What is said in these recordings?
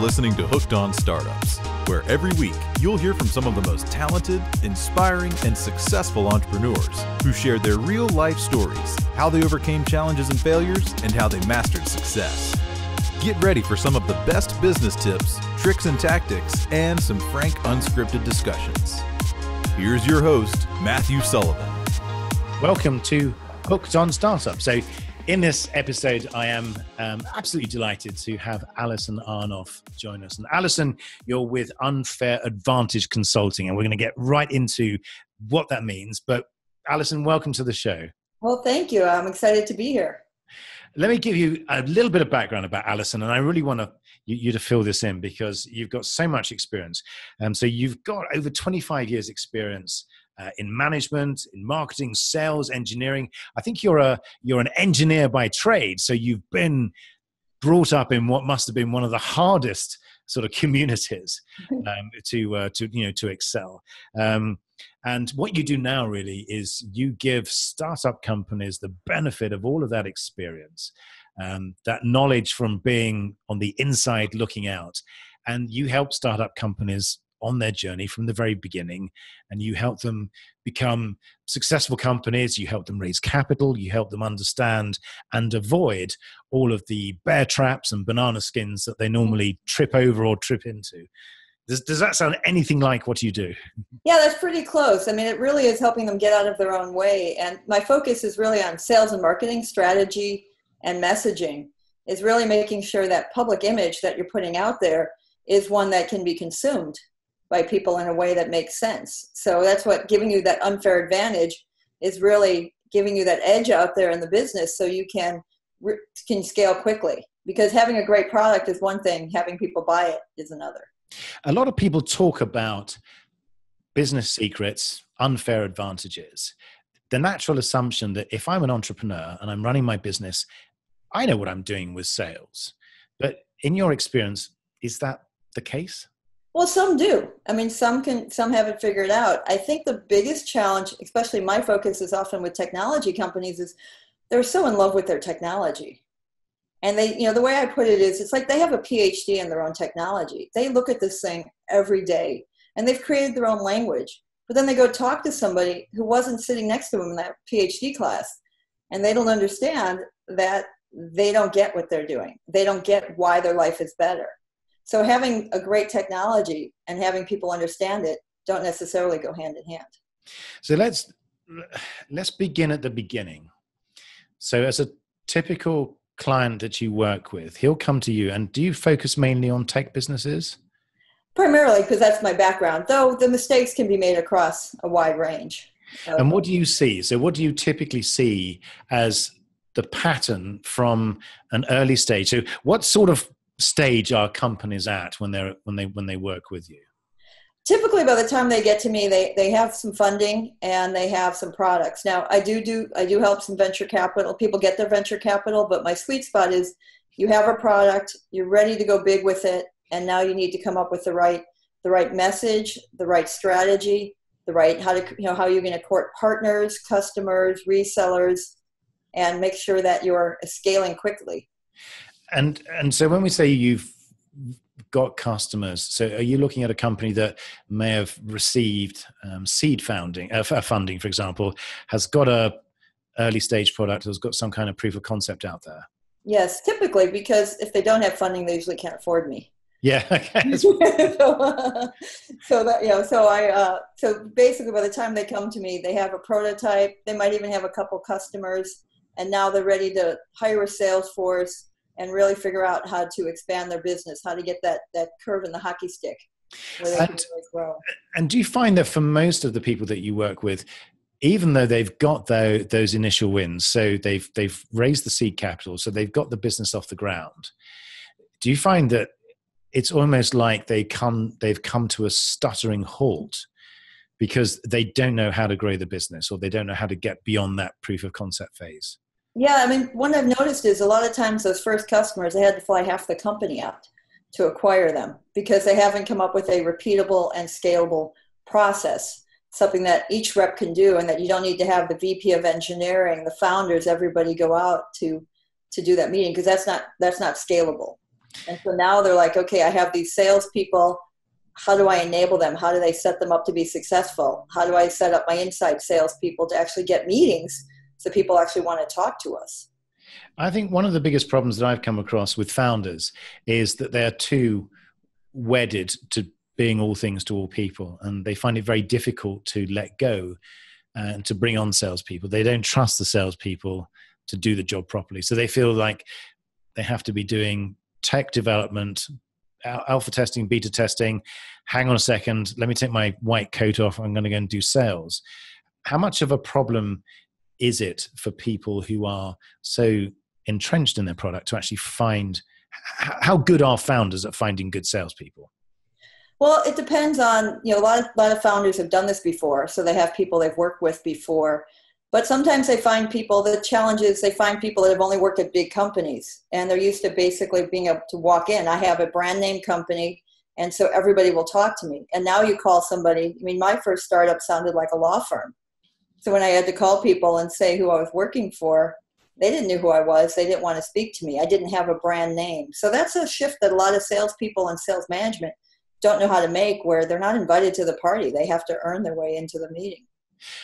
listening to Hooked on Startups, where every week you'll hear from some of the most talented, inspiring, and successful entrepreneurs who shared their real-life stories, how they overcame challenges and failures, and how they mastered success. Get ready for some of the best business tips, tricks and tactics, and some frank, unscripted discussions. Here's your host, Matthew Sullivan. Welcome to Hooked on Startups. So in this episode, I am absolutely delighted to have Alison Arnoff join us. And Alison, you're with Unfair Advantage Consulting, and we're going to get right into what that means. But Alison, welcome to the show. Well, thank you. I'm excited to be here. Let me give you a little bit of background about Alison, and I really want you to fill this in because you've got so much experience. So you've got over 25 years experience in management, in marketing, sales, engineering. I think you're an engineer by trade, so you've been brought up in what must have been one of the hardest sort of communities to excel. And what you do now really is you give startup companies the benefit of all of that experience, that knowledge from being on the inside looking out, and you help startup companies on their journey from the very beginning, and you help them become successful companies, you help them raise capital, you help them understand and avoid all of the bear traps and banana skins that they normally trip over or trip into. Does that sound anything like what you do? Yeah, that's pretty close. I mean, it really is helping them get out of their own way. And my focus is really on sales and marketing strategy and messaging, is really making sure that public image that you're putting out there is one that can be consumed by people in a way that makes sense. So that's what giving you that unfair advantage is, really giving you that edge out there in the business so you can scale quickly. Because having a great product is one thing, having people buy it is another. A lot of people talk about business secrets, unfair advantages. The natural assumption that if I'm an entrepreneur and I'm running my business, I know what I'm doing with sales. But in your experience, is that the case? Well, some do. I mean, some have it figured out. I think the biggest challenge, especially my focus is often with technology companies, is they're so in love with their technology. And they, the way I put it is, it's like they have a PhD in their own technology. They look at this thing every day and they've created their own language. But then they go talk to somebody who wasn't sitting next to them in that PhD class, and they don't understand that they don't get what they're doing. They don't get why their life is better. So having a great technology and having people understand it don't necessarily go hand in hand. So let's begin at the beginning. So as a typical client that you work with, he'll come to you, and do you focus mainly on tech businesses? Primarily, because that's my background, though the mistakes can be made across a wide range. And what do you see? So what do you typically see as the pattern from an early stage? So what sort of stage are companies at when they work with you? Typically, by the time they get to me, they have some funding and they have some products. Now, I do help some venture capital. People get their venture capital, but my sweet spot is you have a product, you're ready to go big with it, and now you need to come up with the right message, the right strategy, how you're going to court partners, customers, resellers, and make sure that you're scaling quickly. And so when we say you've got customers, so are you looking at a company that may have received seed funding, for example, has got a early stage product, has got some kind of proof of concept out there? Yes, typically, because if they don't have funding, they usually can't afford me. Yeah. Okay. So basically by the time they come to me, they have a prototype, they might even have a couple customers, and now they're ready to hire a sales force and really figure out how to expand their business, how to get that curve in the hockey stick where they can really grow. And do you find that for most of the people that you work with, even though they've got those initial wins, so they've raised the seed capital, so they've got the business off the ground, do you find that it's almost like they've come to a stuttering halt because they don't know how to grow the business, or they don't know how to get beyond that proof of concept phase? Yeah, I mean, what I've noticed is a lot of times those first customers, they had to fly half the company out to acquire them because they haven't come up with a repeatable and scalable process, something that each rep can do, and that you don't need to have the VP of engineering, the founders, everybody go out to do that meeting, because that's not scalable. And so now they're like, okay, I have these salespeople. How do I enable them? How do they set them up to be successful? How do I set up my inside salespeople to actually get meetings so people actually want to talk to us? I think one of the biggest problems that I've come across with founders is that they're too wedded to being all things to all people, and they find it very difficult to let go and to bring on salespeople. They don't trust the salespeople to do the job properly. So they feel like they have to be doing tech development, alpha testing, beta testing. Hang on a second, let me take my white coat off. I'm going to go and do sales. How much of a problem is it for people who are so entrenched in their product to actually find, how good are founders at finding good salespeople? Well, it depends on, a lot of founders have done this before. So they have people they've worked with before. But sometimes they find people, the challenge is they find people that have only worked at big companies, and they're used to basically being able to walk in. I have a brand name company, and so everybody will talk to me. And now you call somebody, my first startup sounded like a law firm. So when I had to call people and say who I was working for, they didn't know who I was. They didn't want to speak to me. I didn't have a brand name. So that's a shift that a lot of salespeople and sales management don't know how to make, where they're not invited to the party. They have to earn their way into the meeting.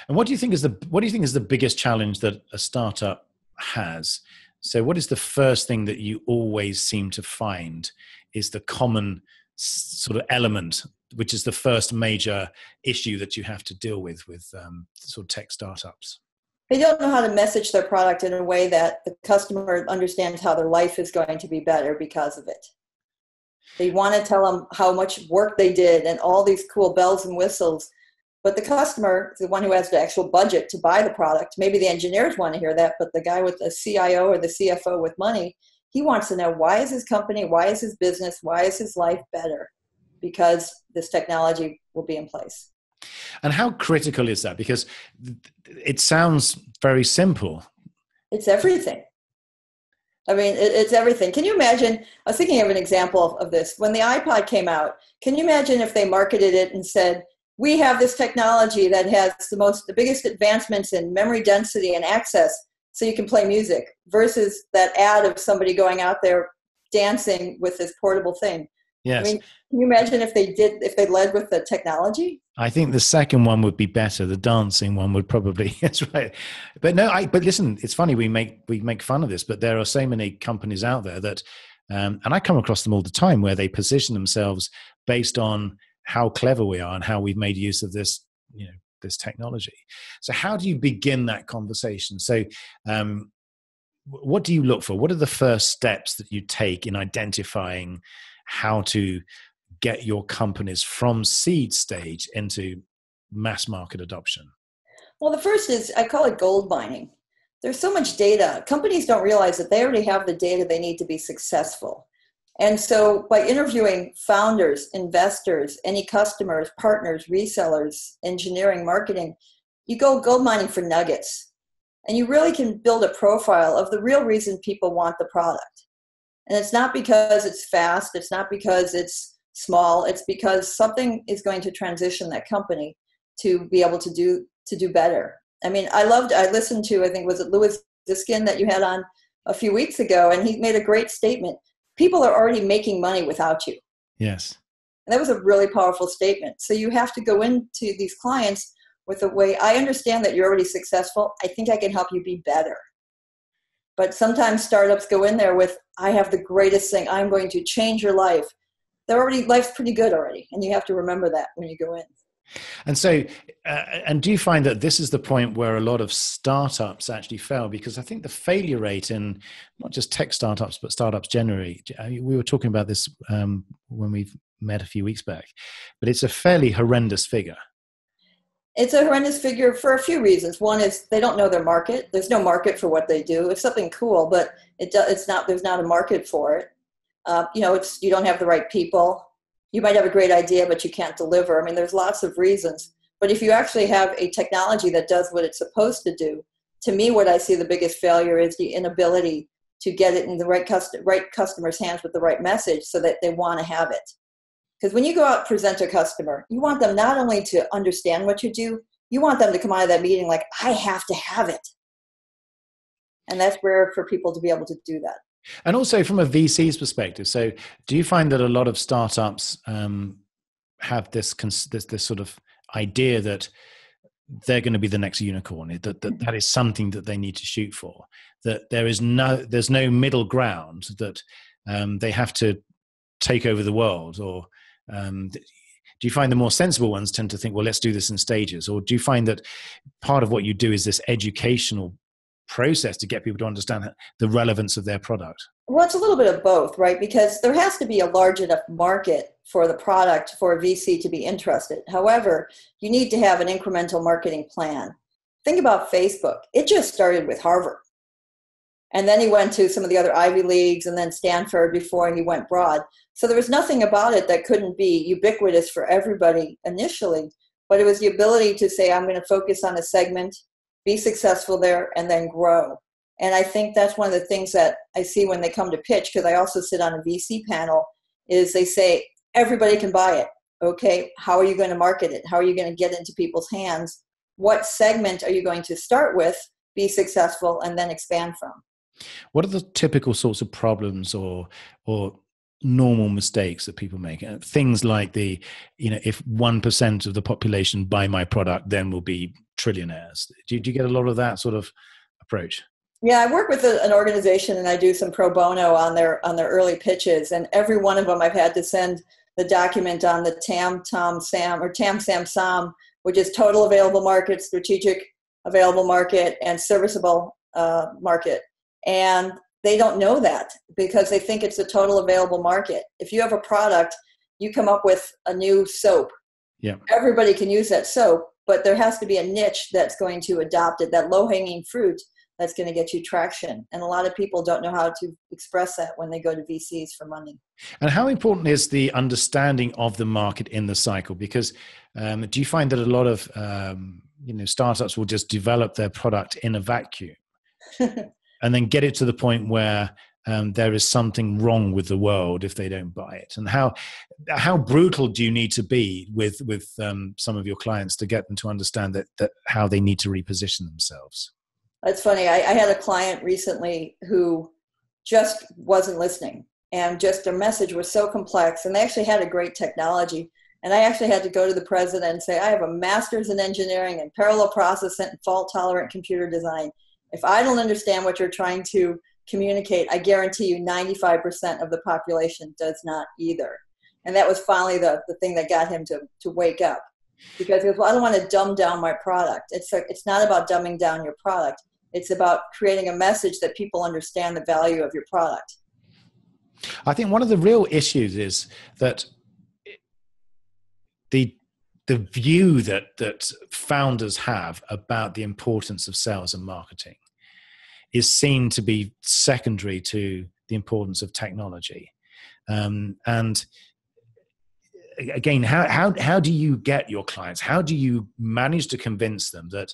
And what do you think is the biggest challenge that a startup has? So what is the first thing that you always seem to find is the common sort of element, which is the first major issue that you have to deal with sort of tech startups? They don't know how to message their product in a way that the customer understands how their life is going to be better because of it. They want to tell them how much work they did and all these cool bells and whistles. But the customer is the one who has the actual budget to buy the product. Maybe the engineers want to hear that, but the guy with the CIO or the CFO with money, he wants to know, why is his company, why is his business, why is his life better? Because this technology will be in place. And how critical is that? Because it sounds very simple. It's everything. It's everything. Can you imagine, I was thinking of an example of this. When the iPod came out, can you imagine if they marketed it and said, we have this technology that has the biggest advancements in memory density and access so you can play music, versus that ad of somebody going out there dancing with this portable thing? Yes. Can you imagine if they led with the technology? I think the second one would be better. The dancing one would probably, that's right. But but listen, it's funny, we make fun of this, but there are so many companies out there that, and I come across them all the time, where they position themselves based on how clever we are and how we've made use of this, this technology. So how do you begin that conversation? So what do you look for? What are the first steps that you take in identifying how to get your companies from seed stage into mass market adoption? Well, the first is, I call it gold mining. There's so much data. Companies don't realize that they already have the data they need to be successful. And so by interviewing founders, investors, any customers, partners, resellers, engineering, marketing, you go gold mining for nuggets. And you really can build a profile of the real reason people want the product. And it's not because it's fast. It's not because it's small. It's because something is going to transition that company to be able to do better. I listened to, I think, was it Louis Diskin that you had on a few weeks ago, and he made a great statement. People are already making money without you. Yes. And that was a really powerful statement. So you have to go into these clients with a way, I understand that you're already successful. I think I can help you be better. But sometimes startups go in there with, I have the greatest thing. I'm going to change your life. Life's pretty good already. And you have to remember that when you go in. And so, and do you find that this is the point where a lot of startups actually fail? Because I think the failure rate in not just tech startups, but startups generally, we were talking about this when we met a few weeks back, but it's a fairly horrendous figure. It's a horrendous figure for a few reasons. One is they don't know their market. There's no market for what they do. It's something cool, but there's not a market for it. You don't have the right people. You might have a great idea, but you can't deliver. There's lots of reasons. But if you actually have a technology that does what it's supposed to do, to me, what I see the biggest failure is the inability to get it in the right customer's hands with the right message so that they want to have it. Because when you go out and present to a customer, you want them not only to understand what you do, you want them to come out of that meeting like, I have to have it. And that's rare for people to be able to do that. And also from a VC's perspective, so do you find that a lot of startups have this sort of idea that they're going to be the next unicorn, that is something that they need to shoot for, that there's no middle ground, that they have to take over the world? Or do you find the more sensible ones tend to think, well, let's do this in stages? Or do you find that part of what you do is this educational process to get people to understand the relevance of their product? Well, it's a little bit of both, right? Because there has to be a large enough market for the product for a VC to be interested. However, you need to have an incremental marketing plan. Think about Facebook. It just started with Harvard. And then he went to some of the other Ivy Leagues and then Stanford before he went broad. So there was nothing about it that couldn't be ubiquitous for everybody initially, but it was the ability to say, I'm going to focus on a segment, be successful there, and then grow. And I think that's one of the things that I see when they come to pitch, because I also sit on a VC panel, is they say, everybody can buy it. Okay, how are you going to market it? How are you going to get into people's hands? What segment are you going to start with, be successful, and then expand from? What are the typical sorts of problems or normal mistakes that people make? Things like if 1% of the population buy my product, then we'll be trillionaires. Do you get a lot of that sort of approach? Yeah, I work with an organization and I do some pro bono on their early pitches, and every one of them I've had to send the document on the TAM, TOM, SAM, or TAM, SAM, SOM, which is total available market, strategic available market, and serviceable market. And they don't know that because they think it's a total available market. If you have a product, you come up with a new soap. Yeah. Everybody can use that soap, but there has to be a niche that's going to adopt it, that low-hanging fruit that's going to get you traction. And a lot of people don't know how to express that when they go to VCs for money. And how important is the understanding of the market in the cycle? Because do you find that a lot of startups will just develop their product in a vacuum and then get it to the point where there is something wrong with the world if they don't buy it? And how brutal do you need to be with some of your clients to get them to understand that how they need to reposition themselves? It's funny. I had a client recently who just wasn't listening, and just their message was so complex, and they actually had a great technology. And I actually had to go to the president and say, I have a master's in engineering and parallel processing and fault-tolerant computer design. If I don't understand what you're trying to communicate, I guarantee you 95% of the population does not either. And that was finally the thing that got him to wake up. Because he goes, well, I don't want to dumb down my product. It's not about dumbing down your product. It's about creating a message that people understand the value of your product. I think one of the real issues is that the view that founders have about the importance of sales and marketing is seen to be secondary to the importance of technology. And again, how do you get your clients? How do you manage to convince them that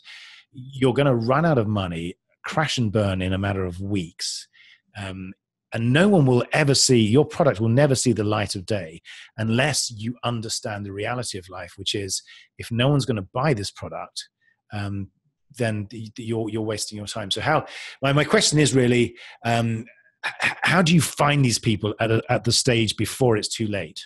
you're going to run out of money, crash and burn in a matter of weeks, and no one will ever see, your product will never see the light of day unless you understand the reality of life, which is if no one's going to buy this product, then you're wasting your time. So my question is really, how do you find these people at the stage before it's too late?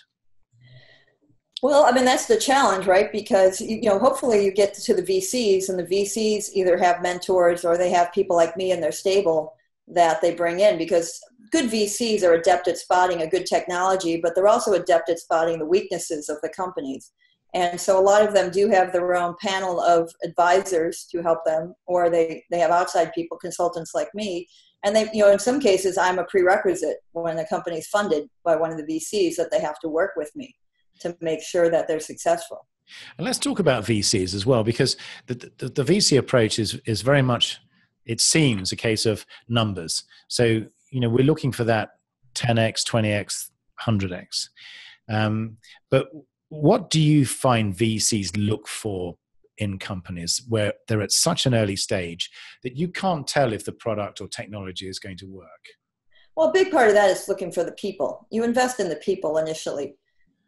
Well, I mean, that's the challenge, right? Because, hopefully you get to the VCs, and the VCs either have mentors or they have people like me in their stable that they bring in, because good VCs are adept at spotting a good technology, but they're also adept at spotting the weaknesses of the companies. And so a lot of them do have their own panel of advisors to help them, or they have outside people, consultants like me. And they, in some cases, I'm a prerequisite when a company is funded by one of the VCs that they have to work with me to make sure that they're successful. And let's talk about VCs as well, because the VC approach is very much, it seems, a case of numbers. So, we're looking for that 10x, 20x, 100x. But what do you find VCs look for in companies where they're at such an early stage that you can't tell if the product or technology is going to work? Well, a big part of that is looking for the people. You invest in the people initially.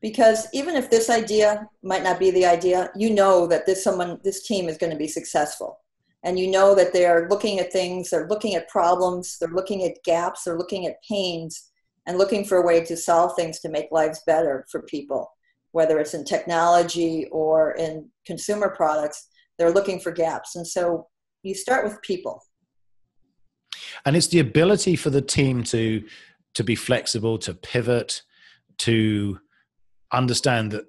Because even if this idea might not be the idea, that this team is going to be successful. And you know that they are looking at things, they're looking at problems, they're looking at gaps, they're looking at pains, and looking for a way to solve things to make lives better for people, whether it's in technology or in consumer products. They're looking for gaps. And so you start with people. And it's the ability for the team to be flexible, to pivot, to understand that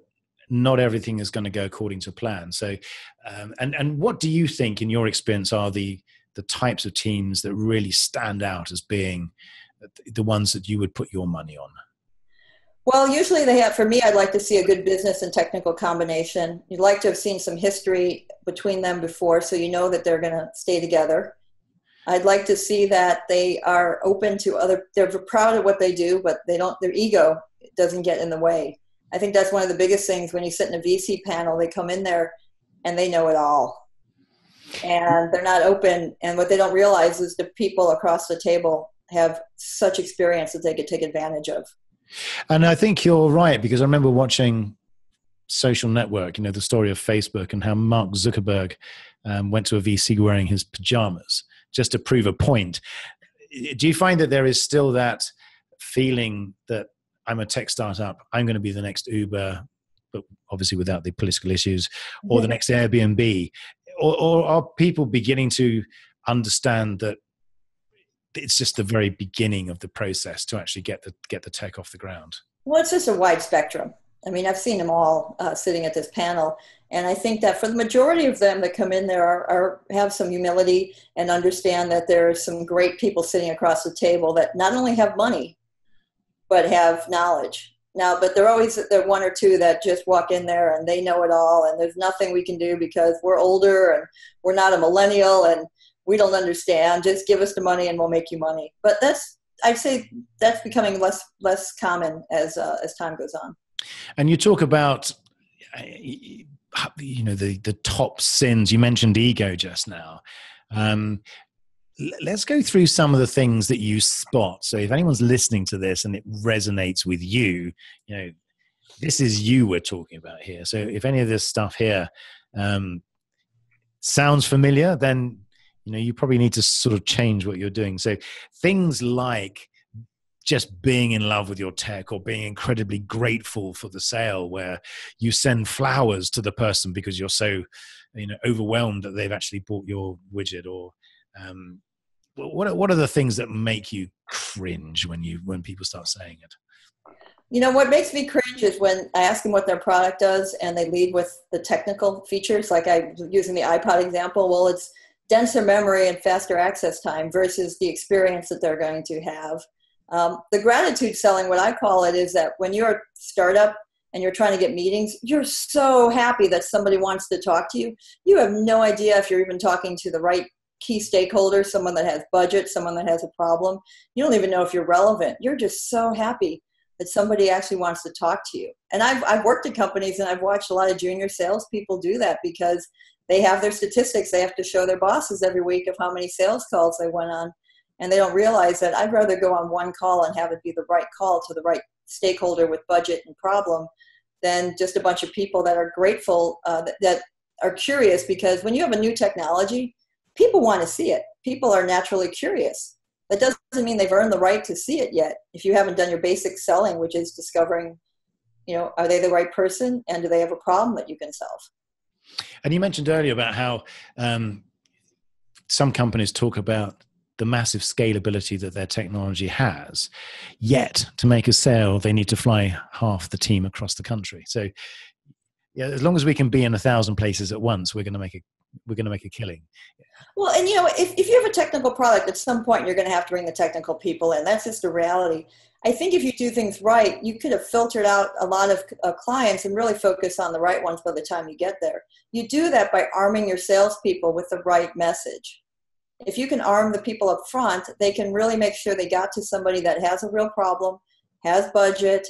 not everything is going to go according to plan. So, and what do you think, in your experience, are the types of teams that really stand out as being the ones that you would put your money on? Well, usually they have, for me, I'd like to see a good business and technical combination. You'd like to have seen some history between them before, so you know that they're going to stay together. I'd like to see that they are open to they're proud of what they do, but their ego doesn't get in the way. I think that's one of the biggest things when you sit in a VC panel. They come in there and they know it all. And they're not open. And what they don't realize is the people across the table have such experience that they could take advantage of. And I think you're right, because I remember watching Social Network, the story of Facebook, and how Mark Zuckerberg went to a VC wearing his pajamas just to prove a point. Do you find that there is still that feeling that I'm a tech startup, I'm going to be the next Uber, but obviously without the political issues, or the next Airbnb? Or are people beginning to understand that it's just the very beginning of the process to actually get the tech off the ground? Well, it's just a wide spectrum. I mean, I've seen them all sitting at this panel. And I think that for the majority of them that come in there have some humility and understand that there are some great people sitting across the table that not only have money, but have knowledge. Now, but there are one or two that just walk in there and they know it all, and there's nothing we can do because we're older and we're not a millennial and we don't understand. Just give us the money and we'll make you money. But I'd say that's becoming less common as time goes on. And you talk about, the top sins. You mentioned ego just now. Let's go through some of the things that you spot. So if anyone's listening to this and it resonates with you, this is you we're talking about here. So if any of this stuff here sounds familiar, then you probably need to sort of change what you're doing. So things like just being in love with your tech, or being incredibly grateful for the sale, where you send flowers to the person because you're so overwhelmed that they've actually bought your widget. Or what are the things that make you cringe when people start saying it? What makes me cringe is when I ask them what their product does and they lead with the technical features. Like I was using the iPod example. Well, it's denser memory and faster access time versus the experience that they're going to have. The gratitude selling, what I call it, is that when you're a startup and you're trying to get meetings, you're so happy that somebody wants to talk to you. You have no idea if you're even talking to the right key stakeholder, someone that has budget, someone that has a problem. You don't even know if you're relevant. You're just so happy that somebody actually wants to talk to you. And I've worked at companies and I've watched a lot of junior salespeople do that because they have their statistics. They have to show their bosses every week of how many sales calls they went on. And they don't realize that I'd rather go on one call and have it be the right call to the right stakeholder with budget and problem than just a bunch of people that are grateful, that are curious. Because when you have a new technology, people want to see it. People are naturally curious. That doesn't mean they've earned the right to see it yet. If you haven't done your basic selling, which is discovering, are they the right person and do they have a problem that you can solve? And you mentioned earlier about how some companies talk about the massive scalability that their technology has, yet to make a sale, they need to fly half the team across the country. So yeah, as long as we can be in 1,000 places at once, we're going to make a killing. Well, and if you have a technical product, at some point you're going to have to bring the technical people in. That's just a reality. I think if you do things right, you could have filtered out a lot of clients and really focus on the right ones by the time you get there. You do that by arming your salespeople with the right message. If you can arm the people up front, they can really make sure they got to somebody that has a real problem, has budget,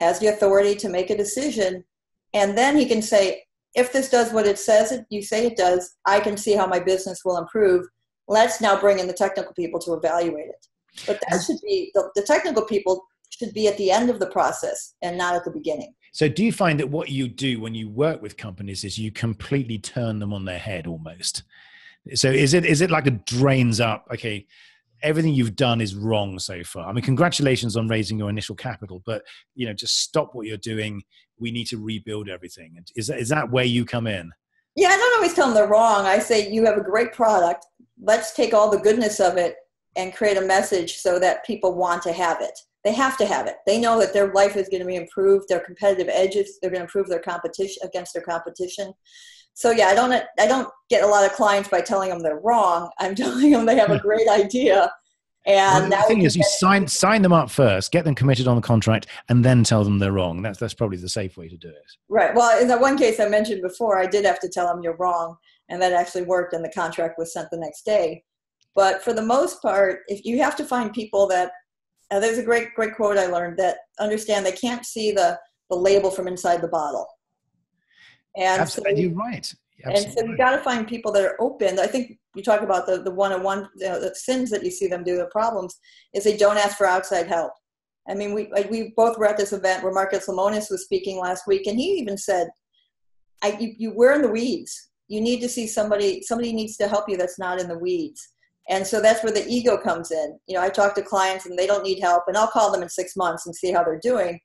has the authority to make a decision, and then he can say, if this does what it says you say it does, I can see how my business will improve. Let's now bring in the technical people to evaluate it. But that should be, the technical people should be at the end of the process and not at the beginning. So do you find that what you do when you work with companies is you completely turn them on their head almost? So is it like a drains up? Okay, everything you've done is wrong so far. I mean, congratulations on raising your initial capital, but just stop what you're doing. We need to rebuild everything. And is that where you come in? Yeah, I don't always tell them they're wrong. I say, you have a great product. Let's take all the goodness of it and create a message so that people want to have it. They have to have it. They know that their life is going to be improved. Their competitive edges, they're going to improve their competition against their competition. So yeah, I don't get a lot of clients by telling them they're wrong. I'm telling them they have a great idea. And the thing is, you sign them up first, get them committed on the contract, and then tell them they're wrong. That's probably the safe way to do it. Right. Well, in that one case I mentioned before, I did have to tell them you're wrong, and that actually worked, and the contract was sent the next day. But for the most part, if you have to find people that there's a great quote I learned that understand they can't see the label from inside the bottle. And absolutely, you're right. Absolutely. And so you got to find people that are open. I think you talk about the one-on-one, the sins that you see them do, the problems, is they don't ask for outside help. I mean, we both were at this event where Marcus Lemonis was speaking last week, and he even said, we're in the weeds. You need to see somebody needs to help you that's not in the weeds. And so that's where the ego comes in. I talk to clients and they don't need help, and I'll call them in 6 months and see how they're doing.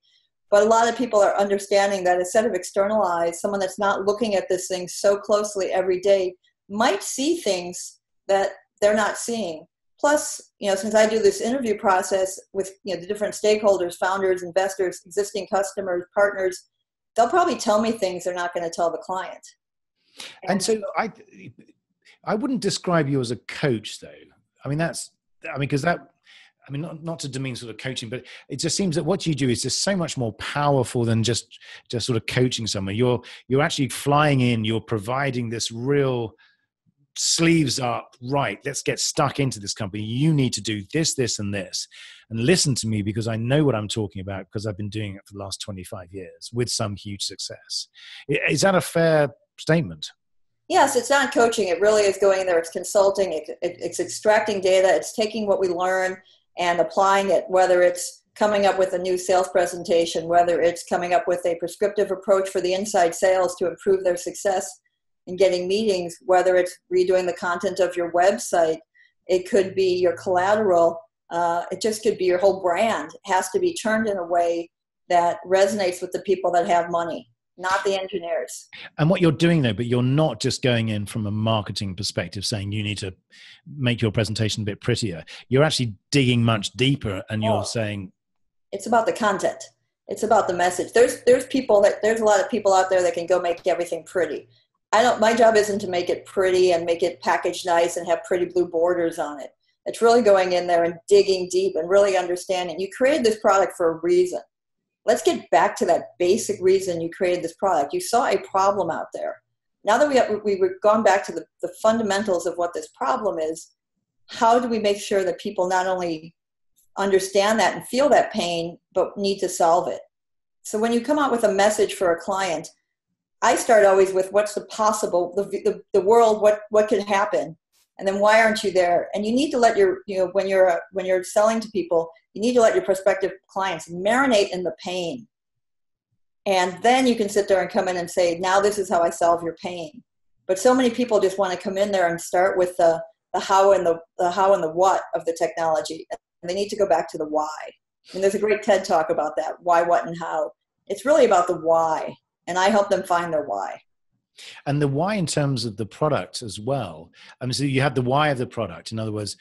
But a lot of people are understanding that instead of external eyes, someone that's not looking at this thing so closely every day might see things that they're not seeing. Plus, since I do this interview process with the different stakeholders, founders, investors, existing customers, partners, they'll probably tell me things they're not going to tell the client. And so I wouldn't describe you as a coach, though. Not to demean sort of coaching, but it just seems that what you do is just so much more powerful than just sort of coaching someone. You're actually flying in, you're providing this real sleeves up, right, let's get stuck into this company. You need to do this, this, and this. And listen to me because I know what I'm talking about because I've been doing it for the last 25 years with some huge success. Is that a fair statement? Yes, it's not coaching. It really is going in there. It's consulting. It's extracting data. It's taking what we learn and applying it, whether it's coming up with a new sales presentation, whether it's coming up with a prescriptive approach for the inside sales to improve their success in getting meetings, whether it's redoing the content of your website. It could be your collateral. It just could be your whole brand. It has to be turned in a way that resonates with the people that have money, not the engineers. And what you're doing though, but you're not just going in from a marketing perspective saying you need to make your presentation a bit prettier. You're actually digging much deeper and you're saying. It's about the content. It's about the message. There's a lot of people out there that can go make everything pretty. My job isn't to make it pretty and make it packaged nice and have pretty blue borders on it. It's really going in there and digging deep and really understanding. You created this product for a reason. Let's get back to that basic reason you created this product. You saw a problem out there. Now that we've gone back to the fundamentals of what this problem is, how do we make sure that people not only understand that and feel that pain, but need to solve it? So when you come out with a message for a client, I start always with what's the possible, the world, what could happen, and then why aren't you there? And you need to let when you're selling to people, you need to let your prospective clients marinate in the pain. And then you can sit there and come in and say, now this is how I solve your pain. But so many people just want to come in there and start with the how and the what of the technology. And they need to go back to the why. And there's a great TED talk about that, why, what, and how. It's really about the why. And I help them find their why. And the why in terms of the product as well. So you have the why of the product. In other words,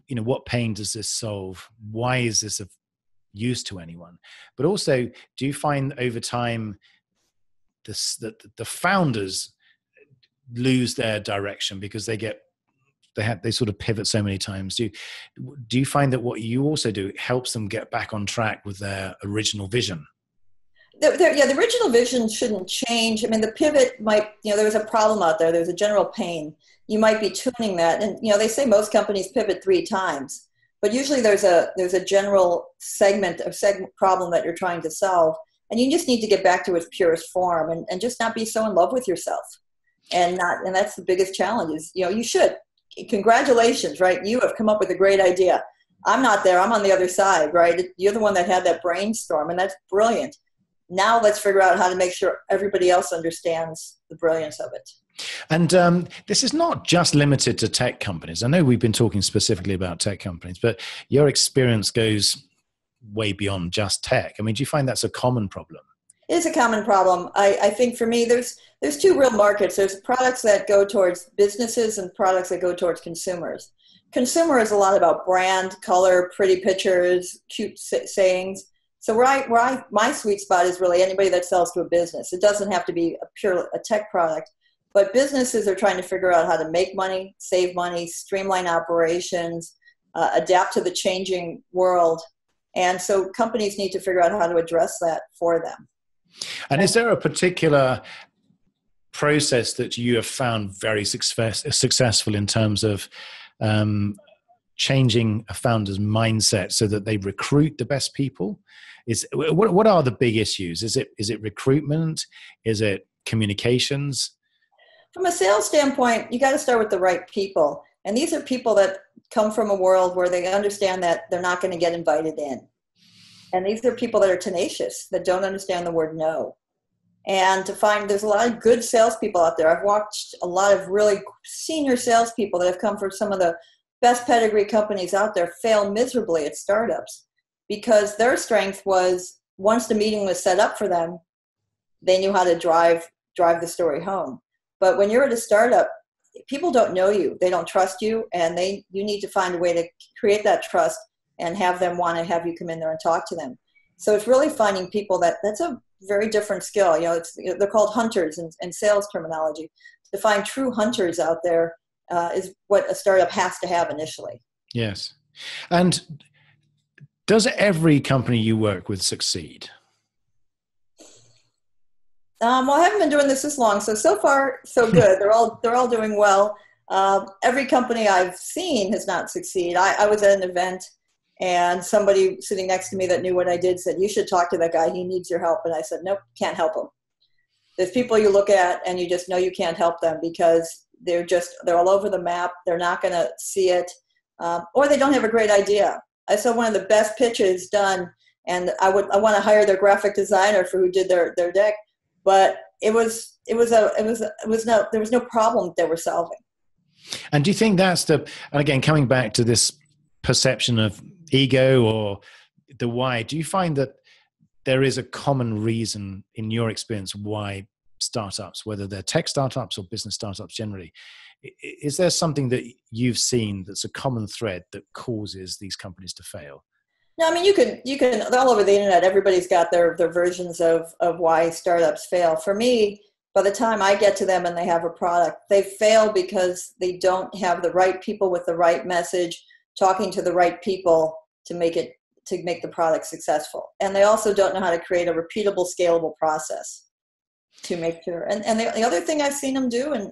what pain does this solve? Why is this of use to anyone? But also, do you find over time that the founders lose their direction because they sort of pivot so many times? Do you find that what you also do helps them get back on track with their original vision? The original vision shouldn't change. I mean, the pivot might, there was a problem out there. There's a general pain. You might be tuning that. And, they say most companies pivot 3 times, but usually there's a general segment problem that you're trying to solve. And you just need to get back to its purest form and just not be so in love with yourself. And that's the biggest challenge is, you should. Congratulations, right? You have come up with a great idea. I'm not there. I'm on the other side, right? You're the one that had that brainstorm, and that's brilliant. Now let's figure out how to make sure everybody else understands the brilliance of it. And this is not just limited to tech companies. I know we've been talking specifically about tech companies, but your experience goes way beyond just tech. I mean, do you find that's a common problem? It is a common problem. I think for me, there's two real markets. There's products that go towards businesses and products that go towards consumers. Consumer is a lot about brand, color, pretty pictures, cute sayings. So my sweet spot is really anybody that sells to a business. It doesn't have to be a tech product. But businesses are trying to figure out how to make money, save money, streamline operations, adapt to the changing world. And so companies need to figure out how to address that for them. And is there a particular process that you have found very successful in terms of changing a founder's mindset so that they recruit the best people? What are the big issues? Is it recruitment? Is it communications? From a sales standpoint, you got to start with the right people. And these are people that come from a world where they understand that they're not going to get invited in. And these are people that are tenacious, that don't understand the word no. And there's a lot of good salespeople out there. I've watched a lot of really senior salespeople that have come from some of the best pedigree companies out there fail miserably at startups because their strength was once the meeting was set up for them, they knew how to drive the story home. But when you're at a startup, people don't know you, they don't trust you, and you need to find a way to create that trust and have them want to have you come in there and talk to them. So it's really finding people that's a very different skill. They're called hunters in sales terminology. To find true hunters out there is what a startup has to have initially. Yes. And does every company you work with succeed? Well, I haven't been doing this long, so far so good. They're all doing well. Every company I've seen has not succeeded. I was at an event, and somebody sitting next to me that knew what I did said, "You should talk to that guy. He needs your help." And I said, "Nope, can't help him." There's people you look at and you just know you can't help them because they're all over the map. They're not going to see it, or they don't have a great idea. I saw one of the best pitches done, and I want to hire their graphic designer for who did their deck. But there was no problem they were solving. And do you think and again, coming back to this perception of ego or the why, do you find that there is a common reason in your experience why startups, whether they're tech startups or business startups generally, is there something that you've seen that's a common thread that causes these companies to fail? No, I mean, you can all over the internet, everybody's got their versions of why startups fail. For me, by the time I get to them and they have a product, they fail because they don't have the right people with the right message, talking to the right people to make the product successful. And they also don't know how to create a repeatable, scalable process to make sure. And the other thing I've seen them do, and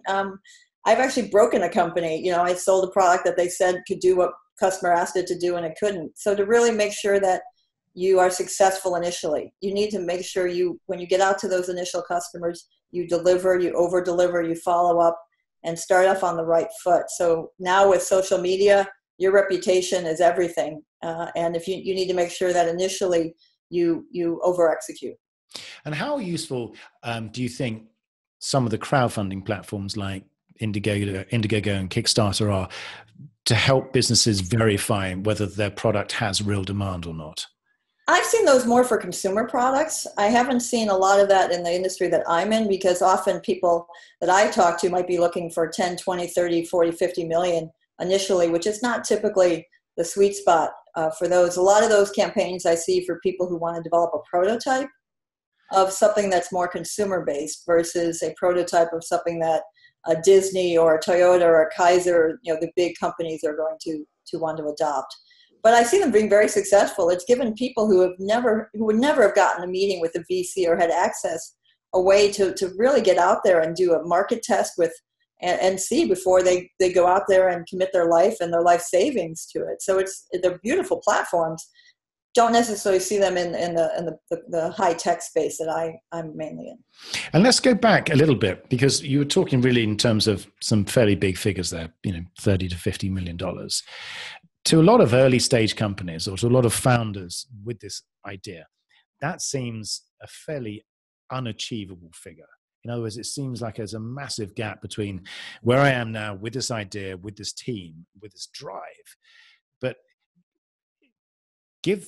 I've actually broken a company. I sold a product that they said could do what customer asked it to do and it couldn't. So to really make sure that you are successful initially, you need to make sure when you get out to those initial customers, you deliver, you over deliver, you follow up and start off on the right foot. So now with social media, your reputation is everything. And if you need to make sure that initially you over execute. And how useful do you think some of the crowdfunding platforms like Indiegogo and Kickstarter are to help businesses verify whether their product has real demand or not? I've seen those more for consumer products. I haven't seen a lot of that in the industry that I'm in because often people that I talk to might be looking for 10, 20, 30, 40, 50 million initially, which is not typically the sweet spot for those. A lot of those campaigns I see for people who want to develop a prototype of something that's more consumer-based versus a prototype of something that a Disney or a Toyota or a Kaiser, the big companies are going to want to adopt. But I see them being very successful. It's given people who would never have gotten a meeting with a VC or had access a way to really get out there and do a market test with and see before they go out there and commit their life and their life savings to it. So they're beautiful platforms. Don't necessarily see them in the high tech space that I'm mainly in. And let's go back a little bit because you were talking really in terms of some fairly big figures there, $30 to $50 million. To a lot of early stage companies or to a lot of founders with this idea, that seems a fairly unachievable figure. In other words, it seems like there's a massive gap between where I am now with this idea, with this team, with this drive. But give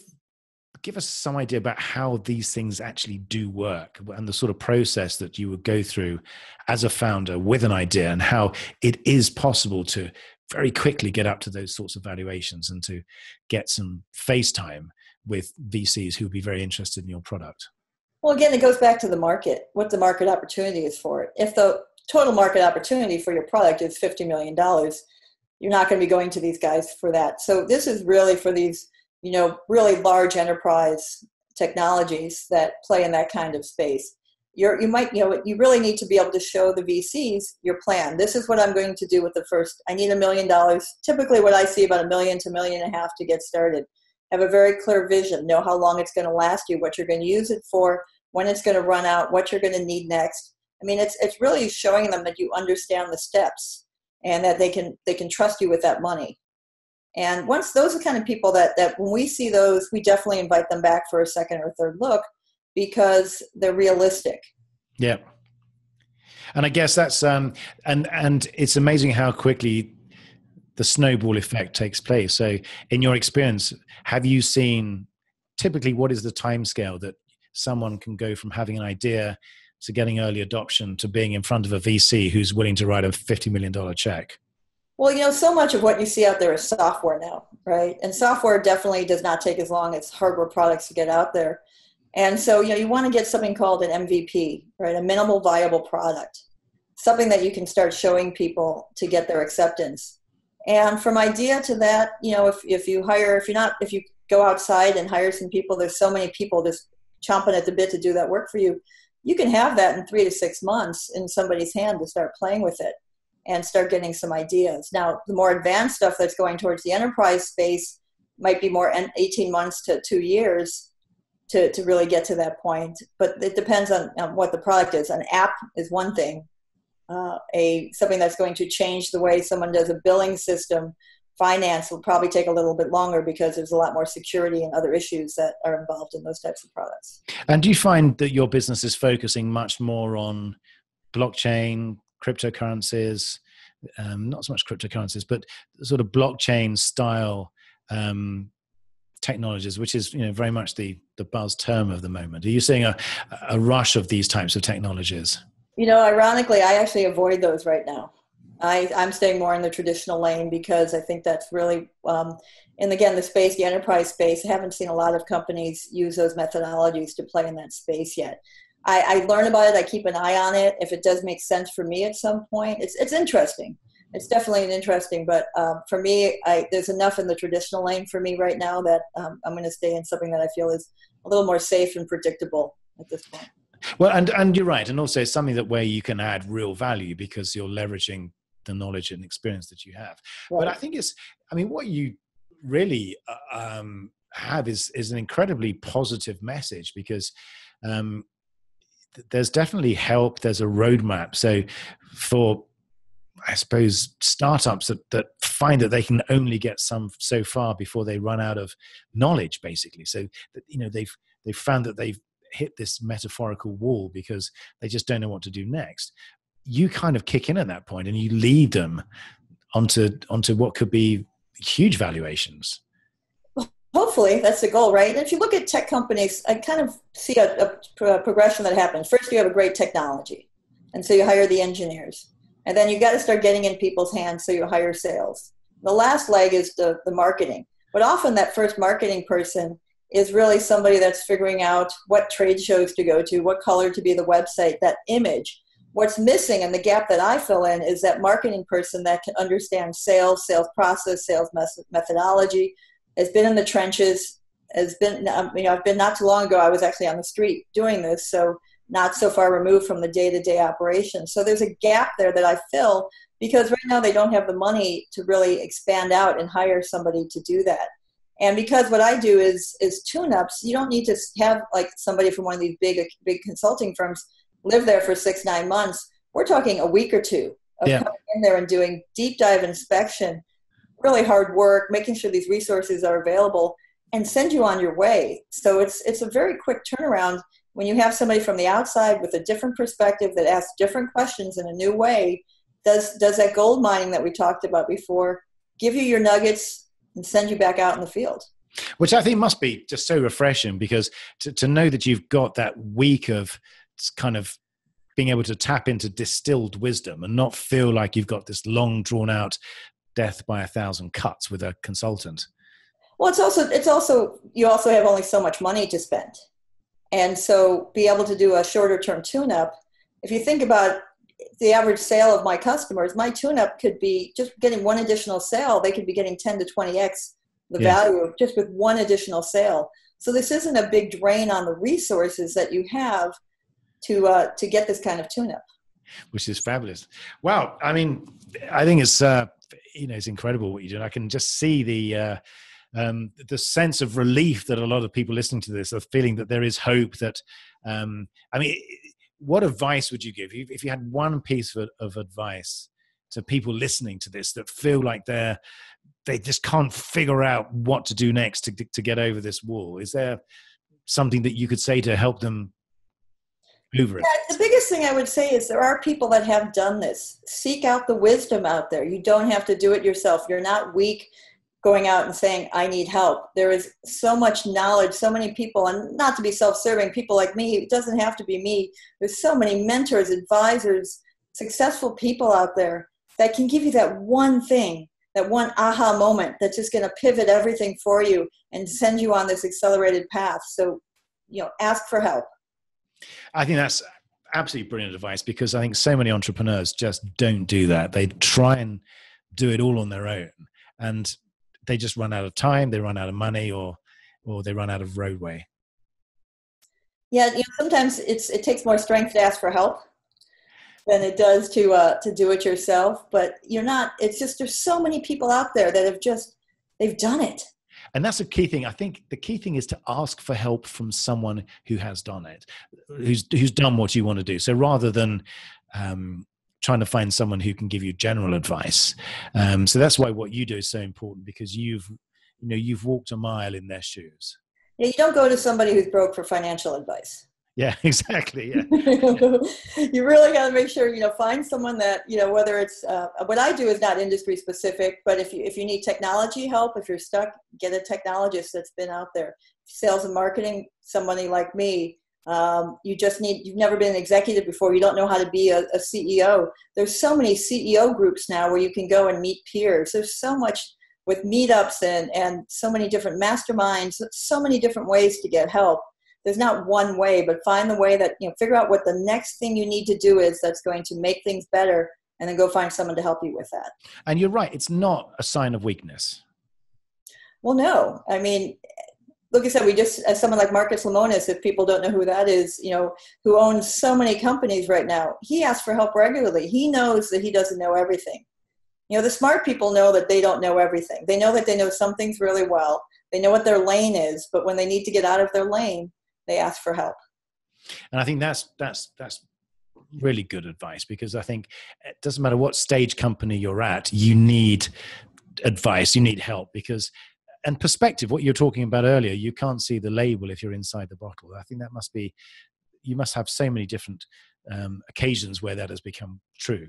us some idea about how these things actually do work and the sort of process that you would go through as a founder with an idea, and how it is possible to very quickly get up to those sorts of valuations and to get some face time with VCs who would be very interested in your product. Well, again, it goes back to the market, what the market opportunity is for it. If the total market opportunity for your product is $50 million, you're not going to be going to these guys for that. So this is really for these, really large enterprise technologies that play in that kind of space. You really need to be able to show the VCs your plan. This is what I'm going to do with the first, I need $1 million. Typically what I see, about $1 million to $1.5 million to get started. Have a very clear vision, know how long it's going to last you, what you're going to use it for, when it's going to run out, what you're going to need next. I mean, it's really showing them that you understand the steps and that they can trust you with that money. And once those are the kind of people that when we see those, we definitely invite them back for a second or third look because they're realistic. Yeah. And I guess that's, and it's amazing how quickly the snowball effect takes place. So in your experience, have you seen typically what is the timescale that someone can go from having an idea to getting early adoption to being in front of a VC who's willing to write a $50 million check? Well, so much of what you see out there is software now, right? And software definitely does not take as long as hardware products to get out there. And so, you want to get something called an MVP, right? A minimal viable product, something that you can start showing people to get their acceptance. And from idea to that, if you go outside and hire some people, there's so many people just chomping at the bit to do that work for you. You can have that in 3 to 6 months in somebody's hand to start playing with it and start getting some ideas. Now, the more advanced stuff that's going towards the enterprise space might be more 18 months to 2 years to really get to that point. But it depends on what the product is. An app is one thing. Something that's going to change the way someone does a billing system. Finance will probably take a little bit longer because there's a lot more security and other issues that are involved in those types of products. And do you find that your business is focusing much more on blockchain, cryptocurrencies, not so much cryptocurrencies, but sort of blockchain style technologies, which is very much the buzz term of the moment? Are you seeing a rush of these types of technologies? Ironically, I actually avoid those right now. I'm staying more in the traditional lane because I think that's really, and again, the enterprise space, I haven't seen a lot of companies use those methodologies to play in that space yet. I learn about it. I keep an eye on it. If it does make sense for me at some point, it's interesting. It's definitely interesting, but for me, there's enough in the traditional lane for me right now that I'm going to stay in something that I feel is a little more safe and predictable at this point. Well, and you're right. And also it's something where you can add real value because you're leveraging the knowledge and experience that you have. Right. But I think what you really have is an incredibly positive message because there's definitely help. There's a roadmap. So for, I suppose, startups that find that they can only get so far before they run out of knowledge, basically. So they've found that they've hit this metaphorical wall because they just don't know what to do next. You kind of kick in at that point and you lead them onto what could be huge valuations. Hopefully that's the goal, right? And if you look at tech companies, I kind of see a progression that happens. First, you have a great technology. And so you hire the engineers. And then you got to start getting in people's hands, so you hire sales. The last leg is the marketing. But often that first marketing person is really somebody that's figuring out what trade shows to go to, what color to be the website, that image. What's missing, and the gap that I fill in, is that marketing person that can understand sales process, sales methodology, has been in the trenches, I've been not too long ago, I was actually on the street doing this, so not so far removed from the day-to-day operation. So there's a gap there that I fill because right now they don't have the money to really expand out and hire somebody to do that. And because what I do is tune-ups, you don't need to have like somebody from one of these big consulting firms live there for 6-9 months. We're talking a week or two of coming in there and doing deep dive inspection, really hard work, making sure these resources are available, and send you on your way. So it's a very quick turnaround. when you have somebody from the outside with a different perspective that asks different questions in a new way, does that gold mining that we talked about before give you your nuggets and send you back out in the field. Which I think must be just so refreshing, because to know that you've got that week of kind of being able to tap into distilled wisdom and not feel like you've got this long drawn out death by 1,000 cuts with a consultant. Well, it's also, you also have only so much money to spend. And so be able to do a shorter term tune-up. If you think about the average sale of my customers, my tune-up could be just getting one additional sale. They could be getting 10 to 20x the value just with one additional sale. So this isn't a big drain on the resources that you have to get this kind of tune-up. Which is fabulous. Wow. I mean, I think it's, it's incredible what you do. I can just see the sense of relief that a lot of people listening to this are feeling, that there is hope, that, what advice would you give if you had one piece of advice to people listening to this that feel like they just can't figure out what to do next to get over this wall? Is there something that you could say to help them over it? Yeah, the biggest thing I would say is there are people that have done this. Seek out the wisdom out there. You don't have to do it yourself. You're not weak going out and saying, I need help. There is so much knowledge, so many people, and not to be self-serving, people like me, it doesn't have to be me. There's so many mentors, advisors, successful people out there that can give you that one thing, that one aha moment that's just going to pivot everything for you and send you on this accelerated path. So, ask for help. I think that's absolutely brilliant advice, because I think so many entrepreneurs just don't do that. They try and do it all on their own, and they just run out of time, they run out of money, or they run out of roadway. Yeah, sometimes it takes more strength to ask for help than it does to do it yourself. But it's just, there's so many people out there that they've done it. And that's a key thing. I think the key thing is to ask for help from someone who has done it, who's done what you want to do. So rather than trying to find someone who can give you general advice. So that's why what you do is so important, because you've walked a mile in their shoes. Yeah, you don't go to somebody who's broke for financial advice. Yeah, exactly. Yeah. You really got to make sure, find someone that, whether it's, what I do is not industry specific, but if you need technology help, if you're stuck, get a technologist that's been out there. Sales and marketing, somebody like me. You've never been an executive before. You don't know how to be a CEO. There's so many CEO groups now where you can go and meet peers. There's so much with meetups and so many different masterminds, so many different ways to get help. There's not one way, but find the way that, figure out what the next thing you need to do is that's going to make things better, and then go find someone to help you with that. And you're right. It's not a sign of weakness. Well, no. I mean, look, I said, as someone like Marcus Lemonis, if people don't know who that is, who owns so many companies right now, he asks for help regularly. He knows that he doesn't know everything. The smart people know that they don't know everything. They know that they know some things really well. They know what their lane is, but when they need to get out of their lane, they ask for help. And I think that's really good advice, because I think it doesn't matter what stage company you're at, you need advice, you need help, and perspective, what you're talking about earlier, you can't see the label if you're inside the bottle. I think you must have so many different occasions where that has become true.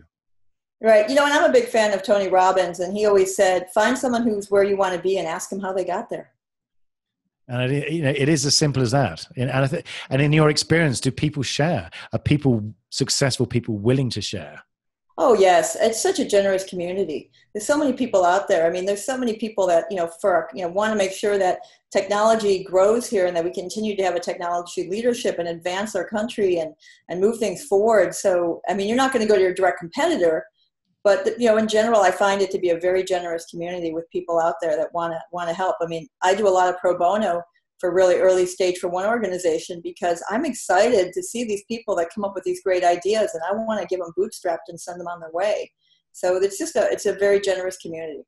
Right. And I'm a big fan of Tony Robbins, and he always said, find someone who's where you want to be and ask them how they got there. And it is as simple as that. And in your experience, do people share? Are successful people willing to share? Oh, yes. It's such a generous community. There's so many people out there. I mean, there's so many people that, want to make sure that technology grows here and that we continue to have a technology leadership and advance our country and move things forward. So, I mean, you're not going to go to your direct competitor, but, in general, I find it to be a very generous community with people out there that want to help. I mean, I do a lot of pro bono for really early stage for one organization, because I'm excited to see these people that come up with these great ideas, and I want to give them bootstrapped and send them on their way. So it's a very generous community.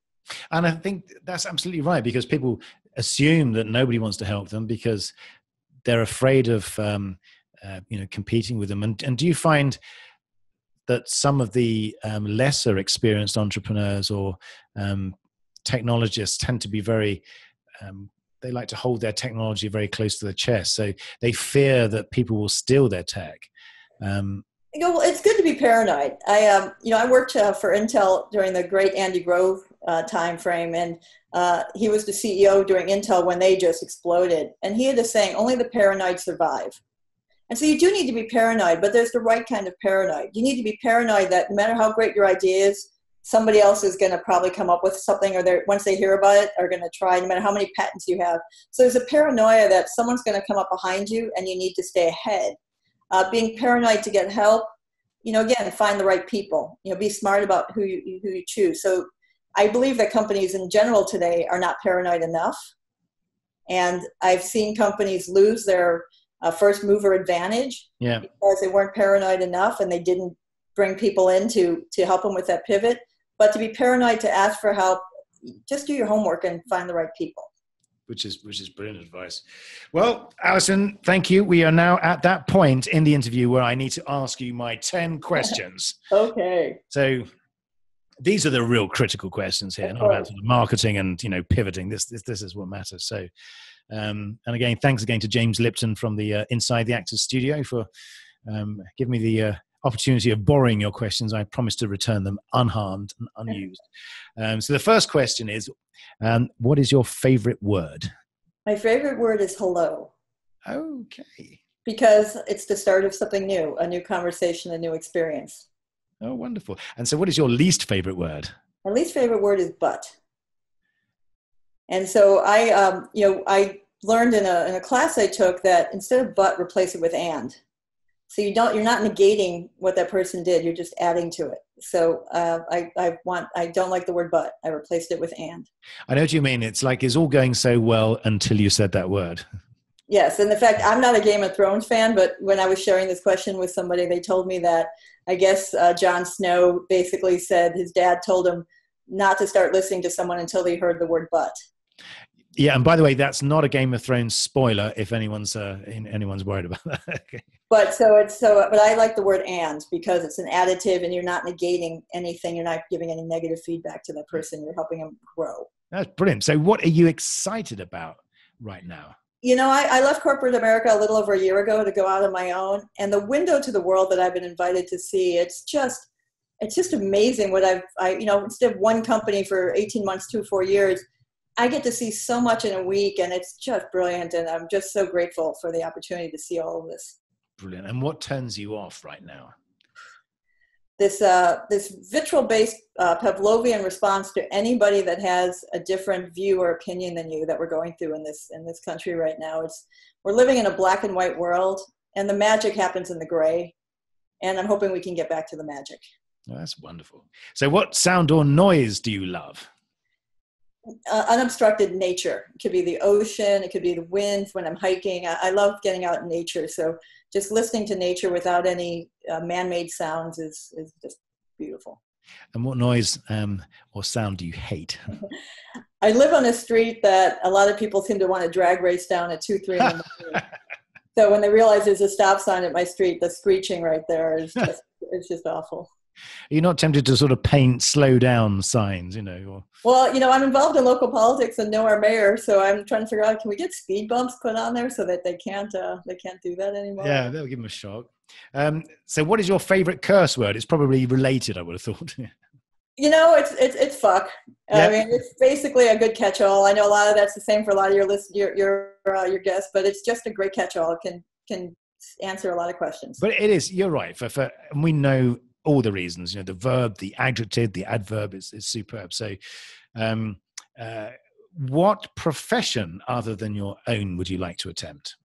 And I think that's absolutely right, because people assume that nobody wants to help them because they're afraid of, competing with them. And do you find that some of the lesser experienced entrepreneurs or technologists tend to be very, they like to hold their technology very close to their chest. So they fear that people will steal their tech. Well, it's good to be paranoid. I worked for Intel during the great Andy Grove time frame, and he was the CEO during Intel when they just exploded. And he had a saying, only the paranoid survive. And so you do need to be paranoid, but there's the right kind of paranoid. You need to be paranoid that no matter how great your idea is, somebody else is going to probably come up with something, or once they hear about it, are going to try, no matter how many patents you have. So there's a paranoia that someone's going to come up behind you and you need to stay ahead. Being paranoid to get help, again, find the right people. Be smart about who you choose. So I believe that companies in general today are not paranoid enough. And I've seen companies lose their first mover advantage because they weren't paranoid enough and they didn't bring people in to help them with that pivot. But to be paranoid, to ask for help, just do your homework and find the right people. Which is brilliant advice. Well, Alison, thank you. We are now at that point in the interview where I need to ask you my 10 questions. Okay. So these are the real critical questions here, not about sort of marketing and pivoting. This is what matters. So, and again, thanks again to James Lipton from the Inside the Actors Studio for giving me the opportunity of borrowing your questions. I promise to return them unharmed and unused. So the first question is, what is your favorite word? My favorite word is hello. Okay. Because it's the start of something new, a new conversation, a new experience. Oh, wonderful. And so what is your least favorite word? My least favorite word is but. And so I learned in a class I took that instead of but, replace it with and. So you're not negating what that person did. You're just adding to it. So I don't like the word but. I replaced it with and. I know what you mean. It's like it's all going so well until you said that word. Yes. And in fact, I'm not a Game of Thrones fan, but when I was sharing this question with somebody, they told me that I guess Jon Snow basically said his dad told him not to start listening to someone until they heard the word but. Yeah, and by the way, that's not a Game of Thrones spoiler if anyone's worried about that. Okay. But I like the word and because it's an additive and you're not negating anything. You're not giving any negative feedback to that person. You're helping them grow. That's brilliant. So what are you excited about right now? I left corporate America a little over a year ago to go out on my own. And the window to the world that I've been invited to see, it's just amazing what instead of one company for 18 months, 4 years, I get to see so much in a week, and it's just brilliant. And I'm just so grateful for the opportunity to see all of this. Brilliant. And what turns you off right now? This vitriol-based Pavlovian response to anybody that has a different view or opinion than you that we're going through in this country right now. We're living in a black and white world, and the magic happens in the gray. And I'm hoping we can get back to the magic. Oh, that's wonderful. So what sound or noise do you love? Unobstructed nature. It could be the ocean. It could be the wind when I'm hiking. I love getting out in nature. So just listening to nature without any man-made sounds is just beautiful. And what noise or sound do you hate? I live on a street that a lot of people seem to want to drag race down at 2, 3 in the morning. So when they realize there's a stop sign at my street, the screeching right there is just awful. Are you not tempted to sort of paint slow down signs, Or... Well, I'm involved in local politics and know our mayor, so I'm trying to figure out, can we get speed bumps put on there so that they can't do that anymore? Yeah, that'll give them a shock. So what is your favorite curse word? It's probably related, I would have thought. It's fuck. Yep. I mean, it's basically a good catch-all. I know a lot of that's the same for a lot of your guests, but it's just a great catch-all. It can answer a lot of questions. But it is, you're right. And we know all the reasons, the verb, the adjective, the adverb is superb. So what profession other than your own would you like to attempt?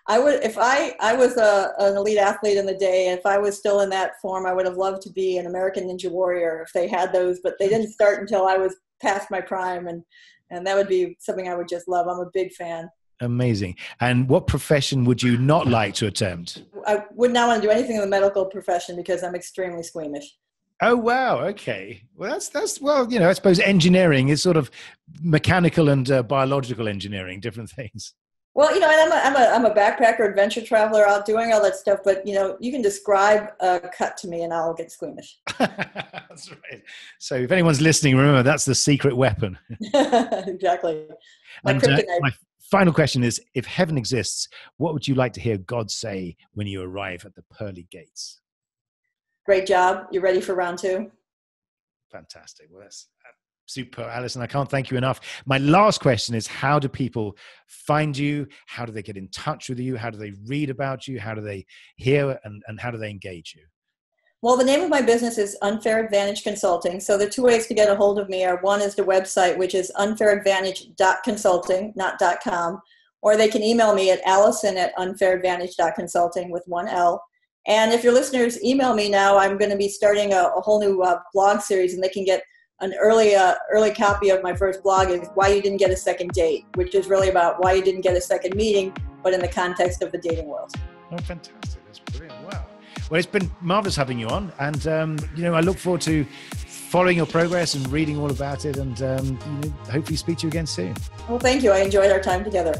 I would, if I was an elite athlete in the day, and if I was still in that form, I would have loved to be an American Ninja Warrior if they had those, but they didn't start until I was past my prime, and that would be something I would just love. I'm a big fan. Amazing. And what profession would you not like to attempt? I would not want to do anything in the medical profession because I'm extremely squeamish. Oh, wow. Okay. Well, that's I suppose engineering is sort of mechanical and biological engineering, different things. Well, and I'm a backpacker, adventure traveler, out doing all that stuff. But you can describe a cut to me, and I'll get squeamish. That's right. So, if anyone's listening, remember that's the secret weapon. Exactly. My final question is: if heaven exists, what would you like to hear God say when you arrive at the pearly gates? Great job. You ready for round 2? Fantastic. Well, that's super, Alison. I can't thank you enough. My last question is, how do people find you? How do they get in touch with you? How do they read about you? How do they hear and how do they engage you? Well, the name of my business is Unfair Advantage Consulting. So the 2 ways to get a hold of me are, one is the website, which is unfairadvantage.consulting, not .com, or they can email me at allison@unfairadvantage.consulting with 1 L. And if your listeners email me now, I'm going to be starting a whole new blog series, and they can get an early copy of my first blog is Why You Didn't Get a Second Date, which is really about why you didn't get a second meeting, but in the context of the dating world. Oh, fantastic. That's brilliant. Wow. Well, it's been marvelous having you on. And, I look forward to following your progress and reading all about it and, hopefully speak to you again soon. Well, thank you. I enjoyed our time together.